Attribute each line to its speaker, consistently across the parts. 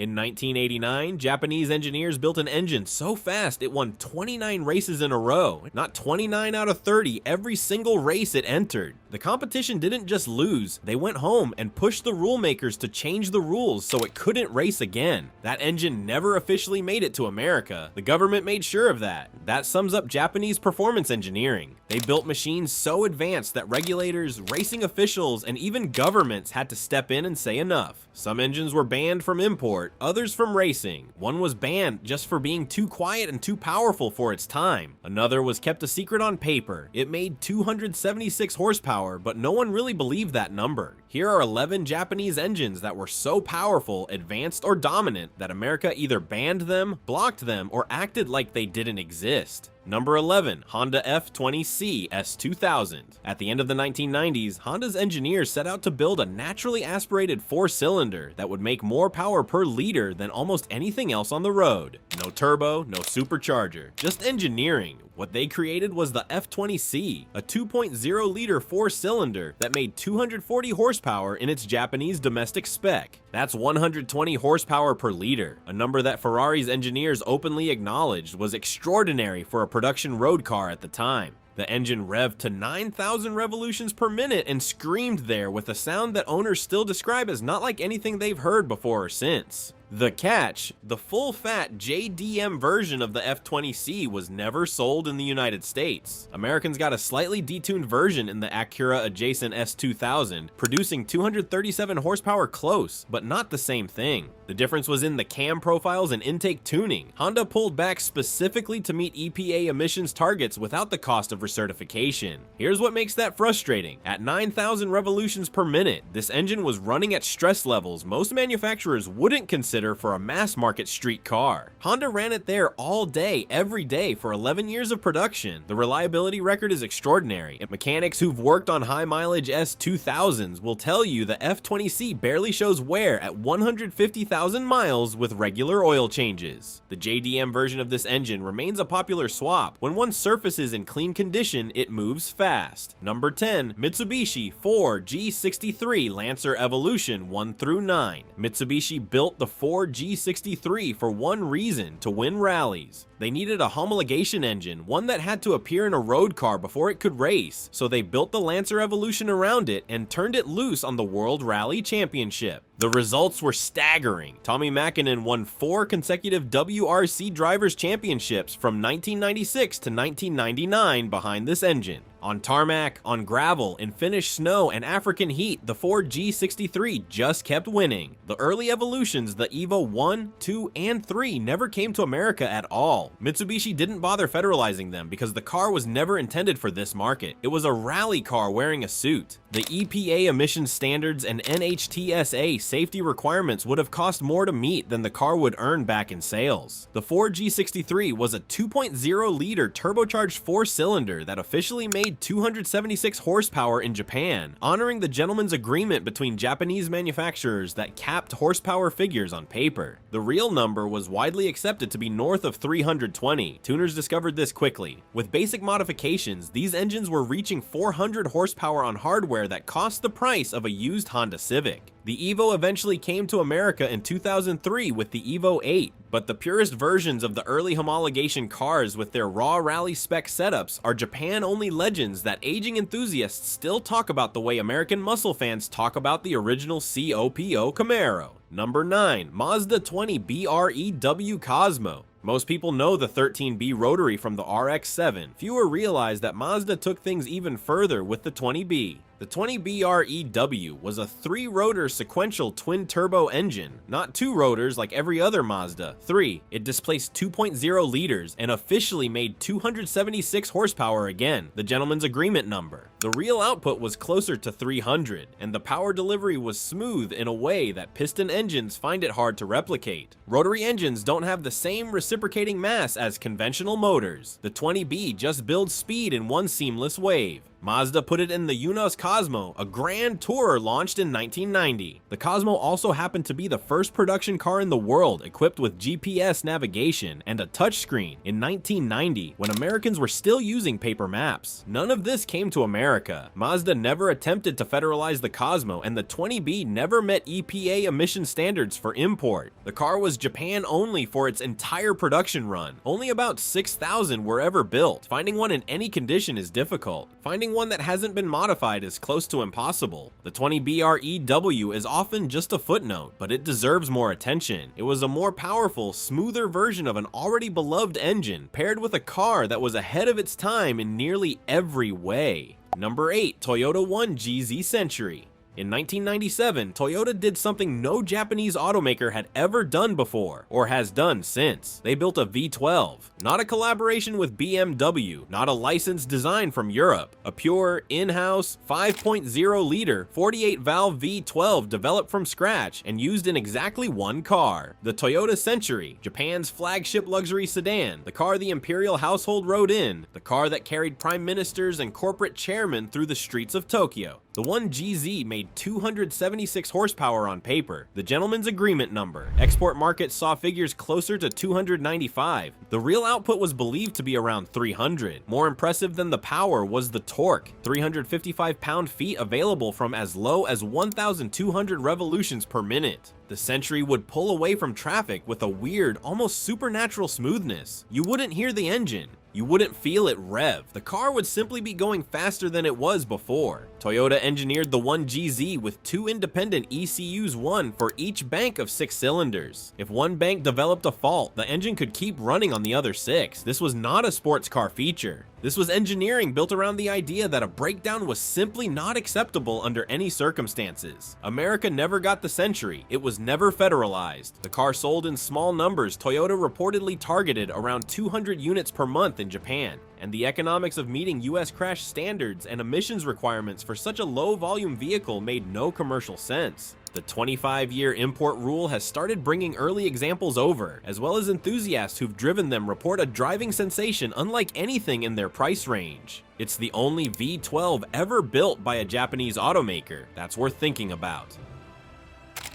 Speaker 1: In 1989, Japanese engineers built an engine so fast it won 29 races in a row, not 29 out of 30 every single race it entered. The competition didn't just lose, they went home and pushed the rule makers to change the rules so it couldn't race again. That engine never officially made it to America. The government made sure of that. That sums up Japanese performance engineering. They built machines so advanced that regulators, racing officials, and even governments had to step in and say enough. Some engines were banned from import, others from racing. One was banned just for being too quiet and too powerful for its time. Another was kept a secret on paper. It made 276 horsepower, but no one really believed that number. Here are 11 Japanese engines that were so powerful, advanced, or dominant that America either banned them, blocked them, or acted like they didn't exist. Number 11, Honda F20C S2000. At the end of the 1990s, Honda's engineers set out to build a naturally aspirated four-cylinder that would make more power per liter than almost anything else on the road. No turbo, no supercharger, just engineering. What they created was the F20C, a 2.0-liter four-cylinder that made 240 horsepower in its Japanese domestic spec. That's 120 horsepower per liter, a number that Ferrari's engineers openly acknowledged was extraordinary for a production road car at the time. The engine revved to 9,000 revolutions per minute and screamed there with a sound that owners still describe as not like anything they've heard before or since. The catch, the full-fat JDM version of the F20C was never sold in the United States. Americans got a slightly detuned version in the Acura adjacent S2000, producing 237 horsepower close, but not the same thing. The difference was in the cam profiles and intake tuning. Honda pulled back specifically to meet EPA emissions targets without the cost of recertification. Here's what makes that frustrating. At 9,000 revolutions per minute, this engine was running at stress levels most manufacturers wouldn't consider for a mass-market street car. Honda ran it there all day, every day for 11 years of production. The reliability record is extraordinary, and mechanics who've worked on high-mileage S2000s will tell you the F20C barely shows wear at 150,000 miles with regular oil changes. The JDM version of this engine remains a popular swap. When one surfaces in clean condition, it moves fast. Number 10, Mitsubishi 4G63 Lancer Evolution 1 through 9. Mitsubishi built the 4G63 for one reason: to win rallies. They needed a homologation engine, one that had to appear in a road car before it could race, so they built the Lancer Evolution around it and turned it loose on the World Rally Championship. The results were staggering. Tommy Mäkinen won 4 consecutive WRC Drivers' Championships from 1996 to 1999 behind this engine. On tarmac, on gravel, in Finnish snow, and African heat, the 4G63 just kept winning. The early evolutions, the Evo 1, 2, and 3, never came to America at all. Mitsubishi didn't bother federalizing them because the car was never intended for this market. It was a rally car wearing a suit. The EPA emission standards and NHTSA safety requirements would have cost more to meet than the car would earn back in sales. The 4G63 was a 2.0-liter turbocharged four-cylinder that officially made 276 horsepower in Japan, honoring the gentleman's agreement between Japanese manufacturers that capped horsepower figures on paper. The real number was widely accepted to be north of 320. Tuners discovered this quickly. With basic modifications, these engines were reaching 400 horsepower on hardware that cost the price of a used Honda Civic. The Evo eventually came to America in 2003 with the Evo 8, but the purest versions of the early homologation cars with their raw rally spec setups are Japan-only legends that aging enthusiasts still talk about the way American muscle fans talk about the original COPO Camaro. Number 9, Mazda 20 BREW Cosmo. Most people know the 13B rotary from the RX-7. Fewer realize that Mazda took things even further with the 20B. The 20 BREW was a 3-rotor sequential twin-turbo engine, not 2 rotors like every other Mazda. 3. It displaced 2.0 liters and officially made 276 horsepower again, the gentleman's agreement number. The real output was closer to 300, and the power delivery was smooth in a way that piston engines find it hard to replicate. Rotary engines don't have the same reciprocating mass as conventional motors. The 20B just builds speed in one seamless wave. Mazda put it in the Yunus Cosmo, a Grand Tourer launched in 1990. The Cosmo also happened to be the first production car in the world equipped with GPS navigation and a touchscreen in 1990, when Americans were still using paper maps. None of this came to America. Mazda never attempted to federalize the Cosmo, and the 20B never met EPA emission standards for import. The car was Japan only for its entire production run. Only about 6,000 were ever built. Finding one in any condition is difficult. Finding one that hasn't been modified is close to impossible. The 20BREW is often just a footnote, but it deserves more attention. It was a more powerful, smoother version of an already beloved engine, paired with a car that was ahead of its time in nearly every way. Number 8. Toyota 1GZ Century. In 1997, Toyota did something no Japanese automaker had ever done before, or has done since. They built a V12. Not a collaboration with BMW, not a licensed design from Europe. A pure, in-house, 5.0-liter, 48-valve V12 developed from scratch and used in exactly one car. The Toyota Century, Japan's flagship luxury sedan, the car the imperial household rode in, the car that carried prime ministers and corporate chairmen through the streets of Tokyo. The 1GZ made 276 horsepower on paper, the gentleman's agreement number. Export markets saw figures closer to 295. The real output was believed to be around 300. More impressive than the power was the torque, 355 pound-feet available from as low as 1,200 revolutions per minute. The Century would pull away from traffic with a weird, almost supernatural smoothness. You wouldn't hear the engine. You wouldn't feel it rev. The car would simply be going faster than it was before. Toyota engineered the 1GZ with 2 independent ECUs, one for each bank of 6 cylinders. If one bank developed a fault, the engine could keep running on the other 6. This was not a sports car feature. This was engineering built around the idea that a breakdown was simply not acceptable under any circumstances. America never got the Century. It was never federalized. The car sold in small numbers. Toyota reportedly targeted around 200 units per month in Japan, and the economics of meeting US crash standards and emissions requirements for such a low-volume vehicle made no commercial sense. The 25-year import rule has started bringing early examples over, as well as enthusiasts who've driven them report a driving sensation unlike anything in their price range. It's the only V12 ever built by a Japanese automaker. That's worth thinking about.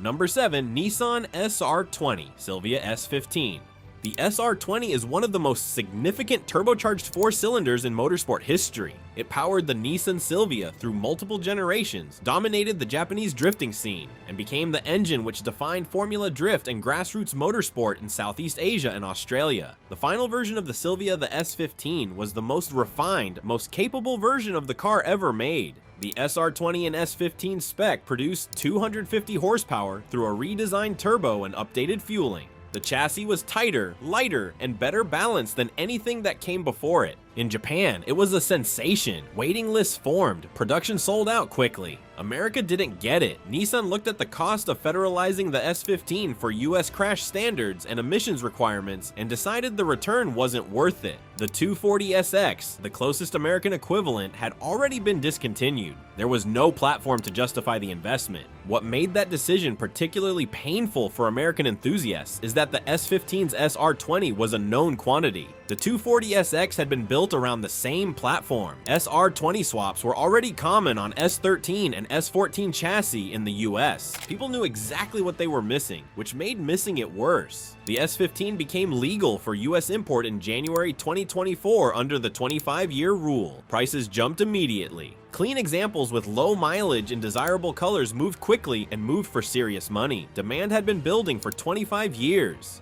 Speaker 1: Number 7. Nissan SR20 Silvia S15. The SR20 is one of the most significant turbocharged 4-cylinders in motorsport history. It powered the Nissan Silvia through multiple generations, dominated the Japanese drifting scene, and became the engine which defined Formula Drift and grassroots motorsport in Southeast Asia and Australia. The final version of the Silvia, the S15, was the most refined, most capable version of the car ever made. The SR20 and S15 spec produced 250 horsepower through a redesigned turbo and updated fueling. The chassis was tighter, lighter, and better balanced than anything that came before it. In Japan, it was a sensation. Waiting lists formed, production sold out quickly. America didn't get it. Nissan looked at the cost of federalizing the S15 for US crash standards and emissions requirements and decided the return wasn't worth it. The 240SX, the closest American equivalent, had already been discontinued. There was no platform to justify the investment. What made that decision particularly painful for American enthusiasts is that the S15's SR20 was a known quantity. The 240SX had been built around the same platform. SR20 swaps were already common on S13 and S14 chassis in the US. People knew exactly what they were missing, which made missing it worse. The S15 became legal for US import in January 2024 under the 25-year rule. Prices jumped immediately. Clean examples with low mileage and desirable colors moved quickly and moved for serious money. Demand had been building for 25 years.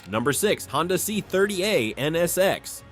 Speaker 1: Number 6. Honda C30A NSX.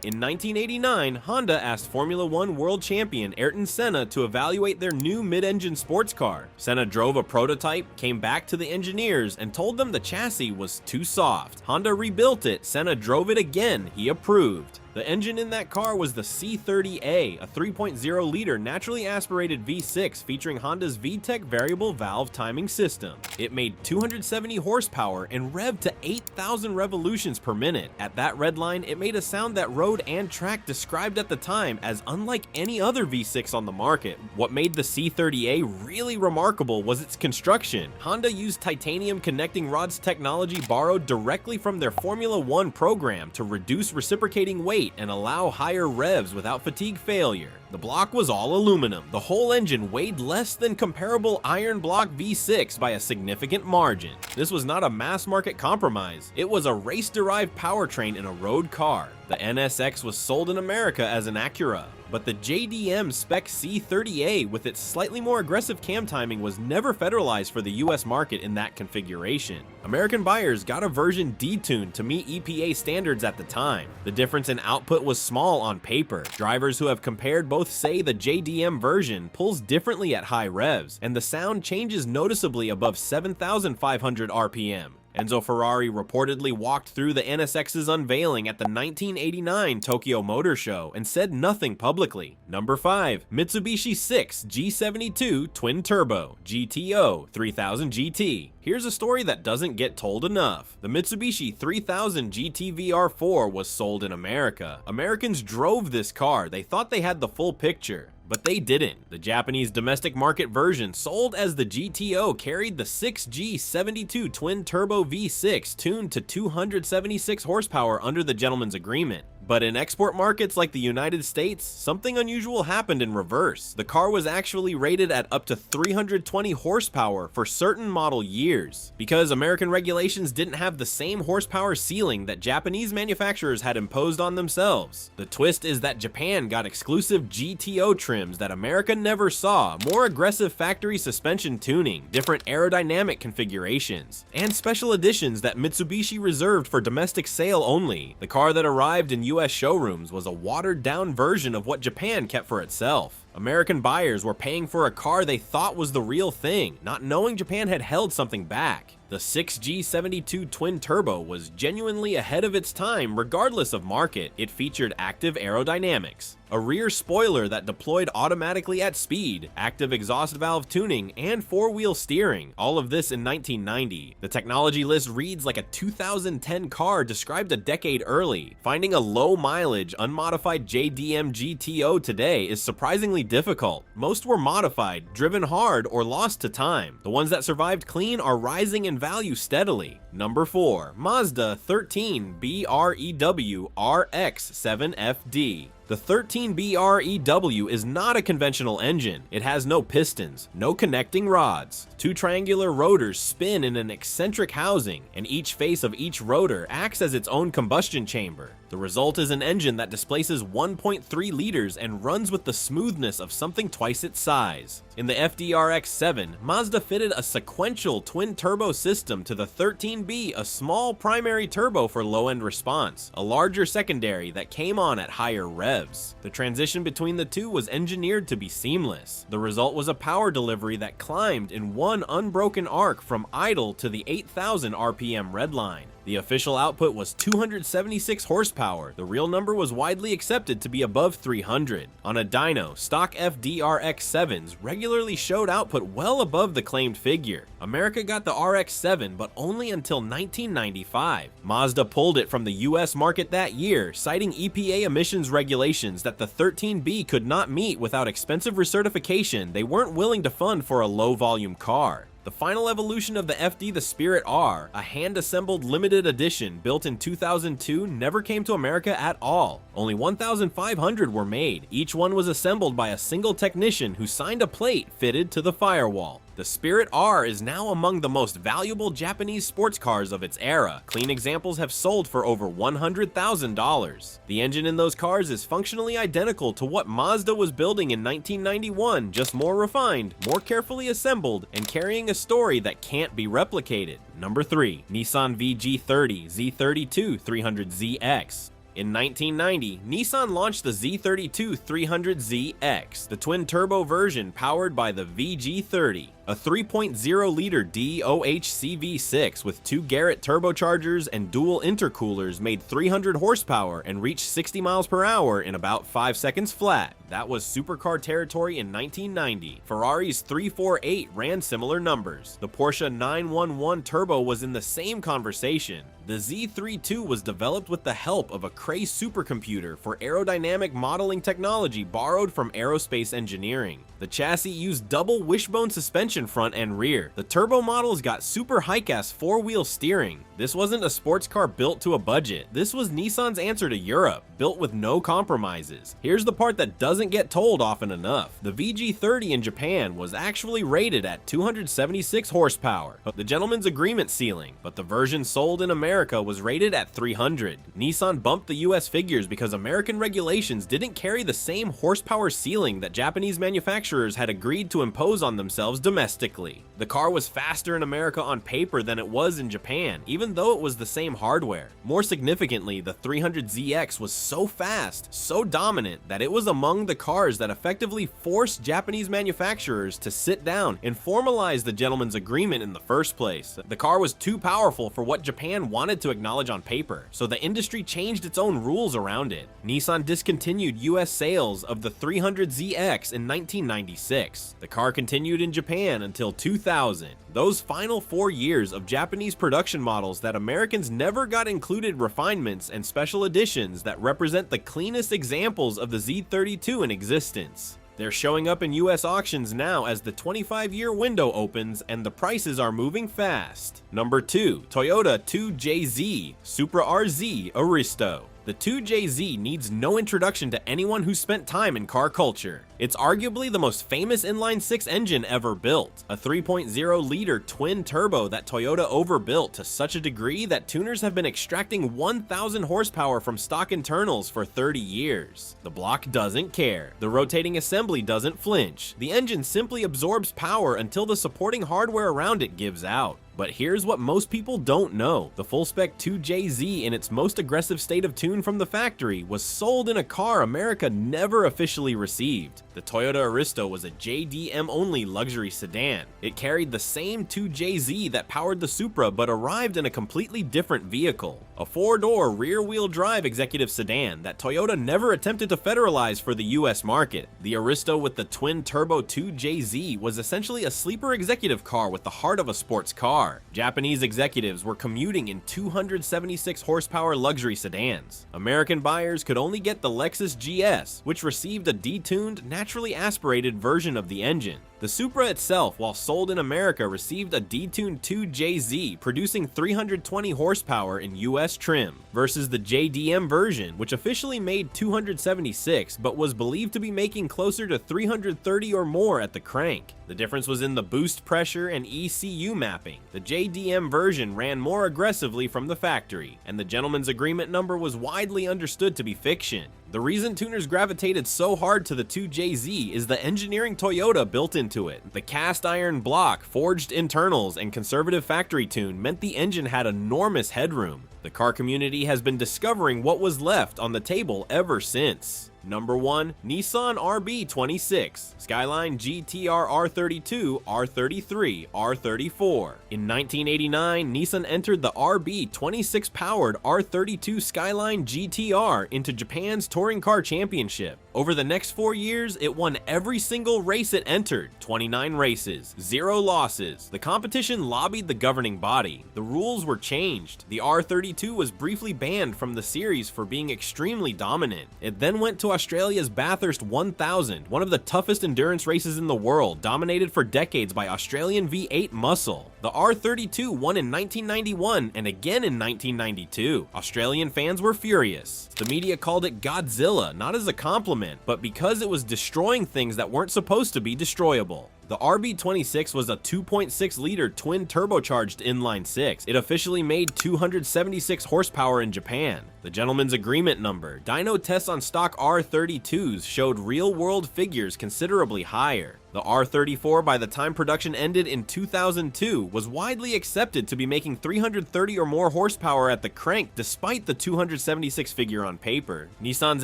Speaker 1: In 1989, Honda asked Formula One world champion Ayrton Senna to evaluate their new mid-engine sports car. Senna drove a prototype, came back to the engineers, and told them the chassis was too soft. Honda rebuilt it, Senna drove it again, he approved. The engine in that car was the C30A, a 3.0-liter naturally aspirated V6 featuring Honda's VTEC variable valve timing system. It made 270 horsepower and revved to 8,000 revolutions per minute. At that redline, it made a sound that road and track described at the time as unlike any other V6 on the market. What made the C30A really remarkable was its construction. Honda used titanium connecting rods technology borrowed directly from their Formula One program to reduce reciprocating weight weight and allow higher revs without fatigue failure. The block was all aluminum. The whole engine weighed less than comparable iron block V6 by a significant margin. This was not a mass market compromise. It was a race-derived powertrain in a road car. The NSX was sold in America as an Acura, but the JDM Spec C30A with its slightly more aggressive cam timing was never federalized for the US market in that configuration. American buyers got a version detuned to meet EPA standards at the time. The difference in output was small on paper. Drivers who have compared both say the JDM version pulls differently at high revs, and the sound changes noticeably above 7,500 RPM. Enzo Ferrari reportedly walked through the NSX's unveiling at the 1989 Tokyo Motor Show and said nothing publicly. Number 5. Mitsubishi 6 G72 Twin Turbo GTO 3000 GT. Here's a story that doesn't get told enough. The Mitsubishi 3000 GT VR4 was sold in America. Americans drove this car. They thought they had the full picture, but they didn't. The Japanese domestic market version, sold as the GTO, carried the 6G72 twin turbo V6 tuned to 276 horsepower under the gentleman's agreement. But in export markets like the United States, something unusual happened in reverse. The car was actually rated at up to 320 horsepower for certain model years, because American regulations didn't have the same horsepower ceiling that Japanese manufacturers had imposed on themselves. The twist is that Japan got exclusive GTO trims that America never saw, more aggressive factory suspension tuning, different aerodynamic configurations, and special editions that Mitsubishi reserved for domestic sale only. The car that arrived in US showrooms was a watered-down version of what Japan kept for itself. American buyers were paying for a car they thought was the real thing, not knowing Japan had held something back. The 6G72 twin turbo was genuinely ahead of its time regardless of market. It featured active aerodynamics, a rear spoiler that deployed automatically at speed, active exhaust valve tuning, and four-wheel steering, all of this in 1990. The technology list reads like a 2010 car described a decade early. Finding a low-mileage, unmodified JDM GTO today is surprisingly difficult. Most were modified, driven hard, or lost to time. The ones that survived clean are rising in value steadily. Number 4. Mazda 13 BREW RX7FD. The 13BREW is not a conventional engine. It has no pistons, no connecting rods. Two triangular rotors spin in an eccentric housing, and each face of each rotor acts as its own combustion chamber. The result is an engine that displaces 1.3 liters and runs with the smoothness of something twice its size. In the FDRX7, Mazda fitted a sequential twin-turbo system to the 13B, a small primary turbo for low-end response, a larger secondary that came on at higher revs. The transition between the two was engineered to be seamless. The result was a power delivery that climbed in one unbroken arc from idle to the 8,000 RPM redline. The official output was 276 horsepower. The real number was widely accepted to be above 300. On a dyno, stock FDRX7s regularly showed output well above the claimed figure. America got the RX-7, but only until 1995. Mazda pulled it from the US market that year, citing EPA emissions regulations that the 13B could not meet without expensive recertification they weren't willing to fund for a low-volume car. The final evolution of the FD, the Spirit R, a hand-assembled limited edition built in 2002, never came to America at all. Only 1,500 were made. Each one was assembled by a single technician who signed a plate fitted to the firewall. The Spirit R is now among the most valuable Japanese sports cars of its era. Clean examples have sold for over $100,000. The engine in those cars is functionally identical to what Mazda was building in 1991, just more refined, more carefully assembled, and carrying a story that can't be replicated. Number 3. Nissan VG30DETT 300ZX. In 1990, Nissan launched the Z32 300ZX, the twin-turbo version powered by the VG30, a 3.0-liter DOHC V6 with 2 Garrett turbochargers and dual intercoolers made 300 horsepower and reached 60 miles per hour in about 5 seconds flat. That was supercar territory in 1990. Ferrari's 348 ran similar numbers. The Porsche 911 Turbo was in the same conversation. The Z32 was developed with the help of a Cray supercomputer for aerodynamic modeling technology borrowed from aerospace engineering. The chassis used double wishbone suspension suspension front and rear. The turbo models got super high-gas four-wheel steering. This wasn't a sports car built to a budget. This was Nissan's answer to Europe, built with no compromises. Here's the part that doesn't get told often enough. The VG30 in Japan was actually rated at 276 horsepower, the gentleman's agreement ceiling, but the version sold in America was rated at 300. Nissan bumped the US figures because American regulations didn't carry the same horsepower ceiling that Japanese manufacturers had agreed to impose on themselves domestically. The car was faster in America on paper than it was in Japan, even though it was the same hardware. More significantly, the 300ZX was so fast, so dominant, that it was among the cars that effectively forced Japanese manufacturers to sit down and formalize the gentleman's agreement in the first place. The car was too powerful for what Japan wanted to acknowledge on paper, so the industry changed its own rules around it. Nissan discontinued US sales of the 300ZX in 1996. The car continued in Japan until 2000. Those final 4 years of Japanese production models that Americans never got included refinements and special editions that represent the cleanest examples of the Z32 in existence. They're showing up in US auctions now as the 25-year window opens and the prices are moving fast. Number 2, Toyota 2JZ Supra RZ Aristo. The 2JZ needs no introduction to anyone who spent time in car culture. It's arguably the most famous inline-six engine ever built, a 3.0-liter twin-turbo that Toyota overbuilt to such a degree that tuners have been extracting 1,000 horsepower from stock internals for 30 years. The block doesn't care. The rotating assembly doesn't flinch. The engine simply absorbs power until the supporting hardware around it gives out. But here's what most people don't know. The full-spec 2JZ in its most aggressive state of tune from the factory was sold in a car America never officially received. The Toyota Aristo was a JDM-only luxury sedan. It carried the same 2JZ that powered the Supra but arrived in a completely different vehicle. A four-door rear-wheel drive executive sedan that Toyota never attempted to federalize for the US market. The Aristo with the twin-turbo 2JZ was essentially a sleeper executive car with the heart of a sports car. Japanese executives were commuting in 276 horsepower luxury sedans. American buyers could only get the Lexus GS, which received a detuned, naturally aspirated version of the engine. The Supra itself, while sold in America, received a detuned 2JZ producing 320 horsepower in US trim, versus the JDM version, which officially made 276 but was believed to be making closer to 330 or more at the crank. The difference was in the boost pressure and ECU mapping. The JDM version ran more aggressively from the factory, and the gentleman's agreement number was widely understood to be fiction. The reason tuners gravitated so hard to the 2JZ is the engineering Toyota built into it. The cast iron block, forged internals, and conservative factory tune meant the engine had enormous headroom. The car community has been discovering what was left on the table ever since. Number 1, Nissan RB26, Skyline GTR R32, R33, R34. In 1989, Nissan entered the RB26-powered R32 Skyline GTR into Japan's Touring Car Championship. Over the next 4 years, it won every single race it entered, 29 races, 0 losses. The competition lobbied the governing body. The rules were changed. The R32 was briefly banned from the series for being extremely dominant. It then went to Australia's Bathurst 1000, one of the toughest endurance races in the world, dominated for decades by Australian V8 muscle. The R32 won in 1991 and again in 1992. Australian fans were furious. The media called it Godzilla, not as a compliment, but because it was destroying things that weren't supposed to be destroyable. The RB26 was a 2.6-liter twin-turbocharged inline-six. It officially made 276 horsepower in Japan. The gentleman's agreement number. Dyno tests on stock R32s showed real-world figures considerably higher. The R34, by the time production ended in 2002, was widely accepted to be making 330 or more horsepower at the crank despite the 276 figure on paper. Nissan's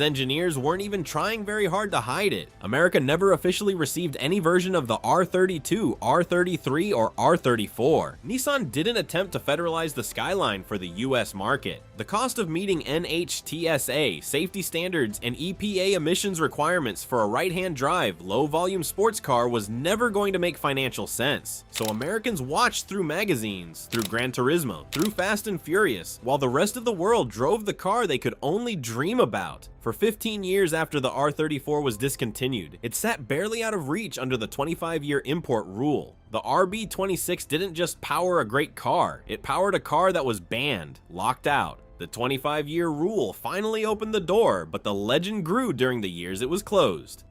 Speaker 1: engineers weren't even trying very hard to hide it. America never officially received any version of the R32, R33, or R34. Nissan didn't attempt to federalize the Skyline for the US market. The cost of meeting NHTSA, safety standards, and EPA emissions requirements for a right-hand drive, low-volume sports car car was never going to make financial sense. So Americans watched through magazines, through Gran Turismo, through Fast and Furious, while the rest of the world drove the car they could only dream about. For 15 years after the R34 was discontinued, it sat barely out of reach under the 25-year import rule. The RB26 didn't just power a great car, it powered a car that was banned, locked out. The 25-year rule finally opened the door, but the legend grew during the years it was closed.